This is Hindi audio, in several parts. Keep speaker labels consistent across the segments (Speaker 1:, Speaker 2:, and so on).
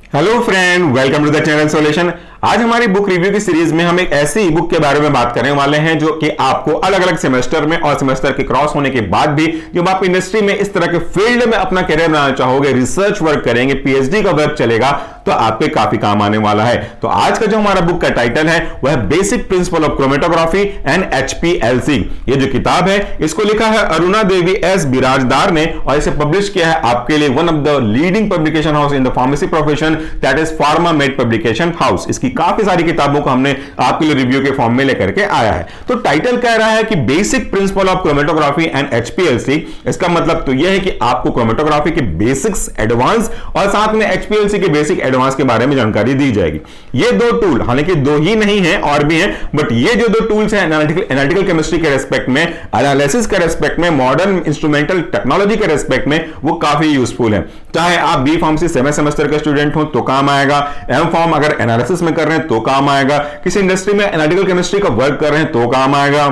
Speaker 1: Hello friend, welcome to the channel solution. आज हमारी बुक रिव्यू की सीरीज में हम एक ऐसी ई बुक के बारे में बात करने वाले हैं जो कि आपको अलग अलग सेमेस्टर में और सेमेस्टर के क्रॉस होने के बाद भी जब आप इंडस्ट्री में इस तरह के फील्ड में अपना करियर बनाना चाहोगे, रिसर्च वर्क करेंगे, पीएचडी का वर्क चलेगा तो आपके काफी काम आने वाला है। तो आज का जो हमारा बुक का टाइटल है वह basic principle of chromatography and HPLC. ये जो किताब है इसको लिखा है अरुणा देवी एस बिराजदार ने और इसे पब्लिश किया है आपके लिए one of the leading publication house in the pharmacy profession, that is Pharmamed publication house. इसकी काफी सारी किताबों को हमने आपके लिए रिव्यू के फॉर्म में लेकर के आया है। तो टाइटल कह रहा है कि basic principle of chromatography and HPLC. इसका मतलब तो यह है कि आपको क्रोमेटोग्राफी के बेसिक्स, एडवांस और साथ में एचपीएलसी के बेसिक एडवांस के बारे में जानकारी दी जाएगी। ये दो टूल, हालांकि दो ही नहीं है और भी हैं, बट ये जो दो टूल्स हैं एनालिटिकल केमिस्ट्री के रेस्पेक्ट में, एनालिसिस के रेस्पेक्ट में, मॉडर्न इंस्ट्रूमेंटल टेक्नोलॉजी के रेस्पेक्ट में वो काफी यूजफुल है। चाहे आप बी फार्मेसी सेमेस्टर के स्टूडेंट हो तो काम आएगा, एम फार्म अगर एनालिसिस में कर रहे हैं तो काम आएगा, किसी इंडस्ट्री में एनालिटिकल केमिस्ट्री का वर्क कर रहे हैं तो काम आएगा,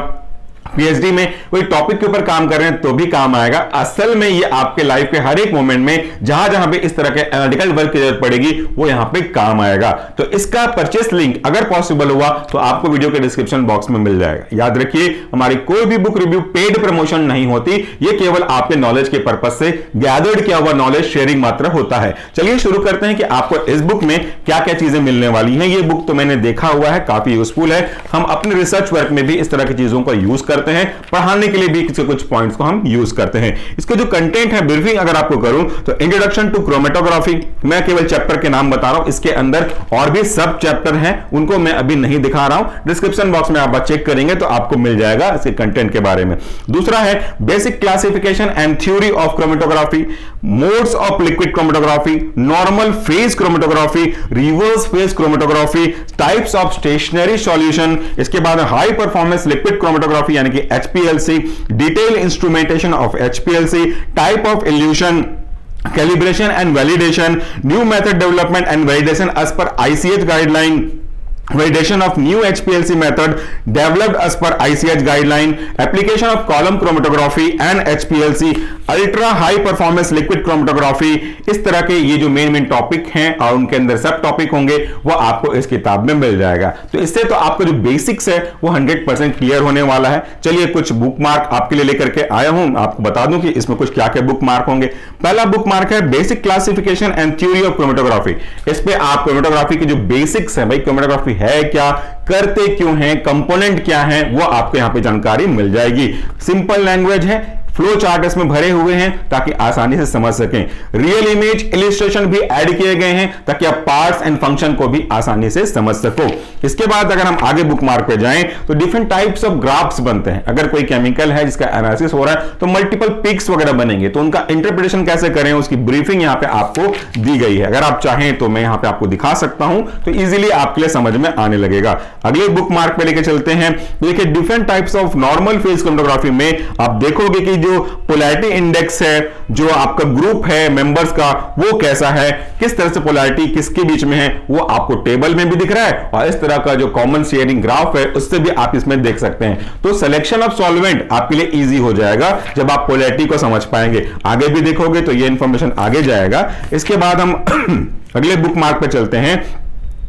Speaker 1: पीएचडी में कोई टॉपिक के ऊपर काम कर रहे हैं तो भी काम आएगा। असल में ये आपके लाइफ के हर एक मोमेंट में जहां जहां पे इस तरह के एनालिटिकल वर्क की जरूरत पड़ेगी वो यहां पे काम आएगा। तो इसका परचेस लिंक अगर पॉसिबल हुआ तो आपको वीडियो के डिस्क्रिप्शन बॉक्स में मिल जाएगा। याद रखिए, हमारी कोई भी बुक रिव्यू पेड प्रमोशन नहीं होती, ये केवल आपके नॉलेज के पर्पज से गैदर्ड किया हुआ नॉलेज शेयरिंग मात्र होता है। चलिए शुरू करते हैं कि आपको इस बुक में क्या क्या चीजें मिलने वाली हैं। ये बुक तो मैंने देखा हुआ है, काफी यूजफुल है। हम अपने रिसर्च वर्क में भी इस तरह की चीजों का यूज करते हैं, पढ़ाने के लिए भी कुछ पॉइंट्स को हम यूज करते हैं। इसके जो कंटेंट है, ब्रीफिंग अगर आपको करूं तो इंट्रोडक्शन टू क्रोमेटोग्राफी, मैं केवल चैप्टर के नाम बता रहा हूं, इसके अंदर और भी सब चैप्टर हैं, उनको मैं अभी नहीं दिखा रहा हूं। डिस्क्रिप्शन बॉक्स में आप चेक करेंगे तो आपको मिल जाएगा इसके कंटेंट के बारे में। दूसरा है basic classification and theory of chromatography, modes of liquid chromatography, normal phase chromatography, reverse phase chromatography, types of stationary solution, इसके बाद हाई परफॉर्मेंस लिक्विड क्रोमेटोग्राफी यानी कि HPLC, detailed instrumentation of HPLC, type of illusion, calibration and validation, new method development and validation as per ICH guideline, validation of new HPLC method developed as per ICH guideline, application of column chromatography and HPLC, ultra high performance liquid chromatography. इस तरह के ये जो मेन टॉपिक हैं और उनके अंदर सब टॉपिक होंगे वो आपको इस किताब में मिल जाएगा। तो इससे तो आपका जो बेसिक्स है वो 100% क्लियर होने वाला है। चलिए कुछ बुक मार्क आपके लिए लेकर के आया हूं, आपको बता दूं कि इसमें कुछ क्या क्या बुक मार्क होंगे। पहला बुक मार्क है basic classification and theory of chromatography. इस पे आप क्रोमेटोग्राफी की जो बेसिक्स है, भाई क्रोमेटोग्राफी है क्या, करते क्यों हैं, कंपोनेंट क्या है, वो आपको यहां पे जानकारी मिल जाएगी। सिंपल लैंग्वेज है, फ्लो चार्ट इसमें भरे हुए हैं ताकि आसानी से समझ सकें। रियल इमेज इलिस्ट्रेशन भी ऐड किए गए हैं ताकि आप पार्ट्स एंड फंक्शन को भी आसानी से समझ सको। इसके बाद अगर हम आगे बुक मार्क पे जाएं तो डिफरेंट टाइप्स ऑफ ग्राफ्स बनते हैं। अगर कोई केमिकल है जिसका एनालिसिस हो रहा है तो मल्टीपल पिक्स वगैरह बनेंगे, तो उनका इंटरप्रिटेशन कैसे करें उसकी ब्रीफिंग यहां पे आपको दी गई है। अगर आप चाहें तो मैं यहां पे आपको दिखा सकता हूं तो इजीली आपके लिए समझ में आने लगेगा। अगले बुक मार्क पे लेके चलते हैं। देखिए different types of normal phase chromatography में आप देखोगे कि जो पोलैरिटी इंडेक्स है, जो आपका ग्रुप है मेंबर्स का, वो कैसा है, किस तरह से पोलैरिटी किसके बीच में है, वो आपको टेबल में भी दिख रहा है और इस तरह का जो कॉमन शेयरिंग ग्राफ है उससे भी आप इसमें देख सकते हैं। तो सिलेक्शन ऑफ सॉल्वेंट आपके लिए इजी हो जाएगा जब आप पोलैरिटी को समझ पाएंगे। आगे भी देखोगे तो ये इंफॉर्मेशन आगे जाएगा। इसके बाद हम अगले बुक मार्क पे चलते हैं।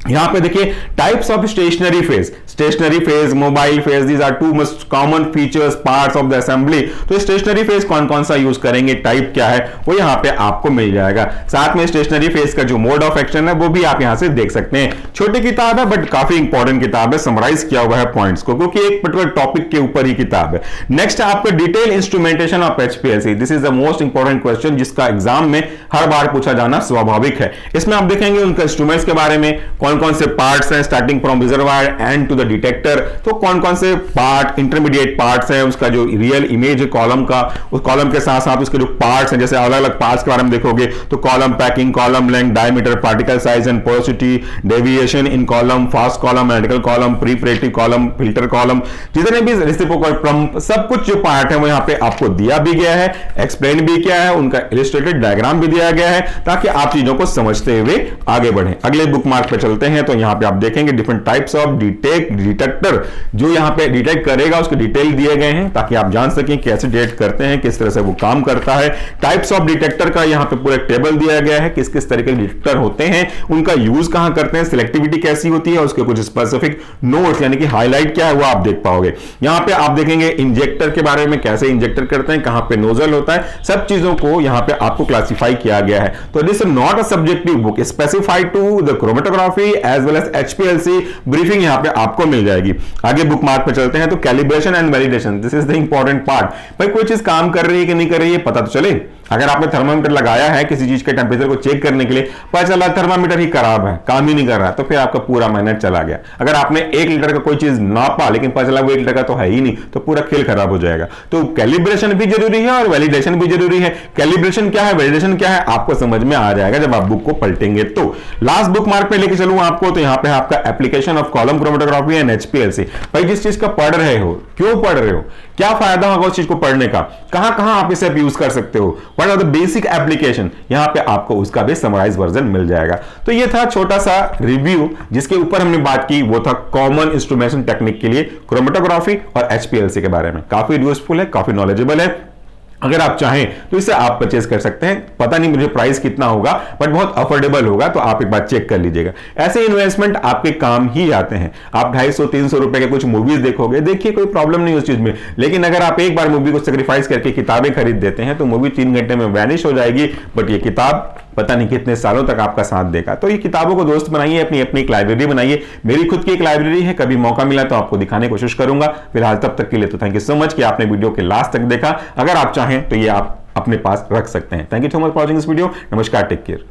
Speaker 1: यहां पे देखिए types of stationary phase, mobile phase, these are two most common features parts of the assembly. तो स्टेशनरी फेज कौन कौन सा यूज करेंगे, टाइप क्या है, वो यहां पे आपको मिल जाएगा। साथ में स्टेशनरी फेज का जो मोड ऑफ एक्शन है वो भी आप यहां से देख सकते हैं। छोटी किताब है बट काफी इंपॉर्टेंट किताब है, समराइज किया हुआ है पॉइंट्स को, क्योंकि एक पर्टिकुलर टॉपिक के ऊपर ही किताब है। नेक्स्ट है आपका detail instrumentation of HPLC। This is the most important question जिसका एग्जाम में हर बार पूछा जाना स्वाभाविक है। इसमें आप देखेंगे उनके इंस्ट्रूमेंट्स के बारे में, कौन से पार्ट्स हैं starting from reservoir end to the detector, तो कौन से पार्ट इंटरमीडिएट पार्ट्स हैं, उसका जो रियल इमेज है कॉलम का, उस कॉलम के साथ साथ उसके जो पार्ट्स हैं, जैसे अलग अलग पार्ट्स के बारे में देखोगे तो column packing, column length, diameter, particle size and porosity, deviation in column, fast column, analytical column, preparative column, filter column, जितने भी रेसिप्रोकल सब कुछ जो पार्ट है वो यहां पे आपको दिया भी गया है, एक्सप्लेन भी किया है, उनका इलस्ट्रेटेड डायग्राम भी दिया गया है ताकि आप चीजों को समझते हुए आगे बढ़ें। अगले बुक मार्क पे चलते चलते हैं तो यहाँ पे आप देखेंगे डिफरेंट टाइप्स ऑफ डिटेक्टर जो यहाँ पे डिटेक्ट करेगा उसके डिटेल दिए गए हैं ताकि आप जान सकें कैसे डिटेक्ट करते हैं, किस तरह से वो काम करता है। टाइप्स ऑफ डिटेक्टर का यहाँ पे पूरा एक टेबल दिया गया है, किस किस तरह के डिटेक्टर होते हैं, उनका यूज कहां करते हैं, सिलेक्टिविटी कैसी होती है, उसके कुछ स्पेसिफिक नोट्स यानी कि हाईलाइट क्या है वो आप देख पाओगे। यहां पे आप देखेंगे इंजेक्टर के बारे में, कैसे इंजेक्टर करते हैं, कहां पे नोजल होता है, सब चीजों को यहां पे आपको क्लासिफाई किया गया है। तो this is not a subjective book, specified to the chromatography as well as HPLC briefing यहां पे आपको मिल जाएगी। आगे बुक मार्क पे चलते हैं तो calibration and validation, this is the important part. भाई कोई चीज काम कर रही है कि नहीं कर रही है पता तो चले। अगर आपने थर्मामीटर लगाया है किसी चीज के टेंपरेचर को चेक करने के लिए, पता चला थर्मामीटर ही खराब है, काम ही नहीं कर रहा, तो फिर आपका पूरा मेहनत चला गया। अगर आपने 1 लीटर का कोई चीज नापा लेकिन पता चला वो 1 लीटर का तो है ही नहीं, तो पूरा खेल खराब हो जाएगा। तो कैलिब्रेशन भी जरूरी है और वैलिडेशन भी जरूरी है। कैलिब्रेशन क्या है, वैलिडेशन क्या है, आपको समझ में आ जाएगा जब आप बुक को पलटेंगे। तो लास्ट बुक मार्क पे लेके चलूं आपको, तो यहां पे आपका application of column chromatography and HPLC. भाई जिस चीज का पढ़ रहे हो, क्यों पढ़ रहे हो, क्या फायदा होगा उस चीज को पढ़ने का, कहां कहां आप इसे यूज कर सकते हो, what are the basic application, यहां पे आपको उसका भी समराइज वर्जन मिल जाएगा। तो ये था छोटा सा रिव्यू जिसके ऊपर हमने बात की, वो था कॉमन इंस्ट्रूमेंटेशन टेक्निक के लिए क्रोमेटोग्राफी और एचपीएलसी के बारे में। काफी यूजफुल है, काफी नॉलेजेबल है। अगर आप चाहें तो इसे आप परचेज कर सकते हैं। पता नहीं मुझे प्राइस कितना होगा, बट बहुत अफोर्डेबल होगा, तो आप एक बार चेक कर लीजिएगा। ऐसे इन्वेस्टमेंट आपके काम ही आते हैं। आप 250-300 रुपए के कुछ मूवीज देखोगे, देखिए कोई प्रॉब्लम नहीं उस चीज में, लेकिन अगर आप एक बार मूवी को सेक्रीफाइस करके किताबें खरीद देते हैं तो मूवी 3 घंटे में वैनिश हो जाएगी, बट ये किताब पता नहीं कितने सालों तक आपका साथ देगा। तो ये किताबों को दोस्त बनाइए, अपनी अपनी एक लाइब्रेरी बनाइए। मेरी खुद की एक लाइब्रेरी है, कभी मौका मिला तो आपको दिखाने की कोशिश करूंगा। फिलहाल तब तक के लिए तो थैंक यू सो मच कि आपने वीडियो के लास्ट तक देखा। अगर आप चाहें तो ये आप अपने पास रख सकते हैं। Thank you so much for watching this video. नमस्कार, टेक केयर।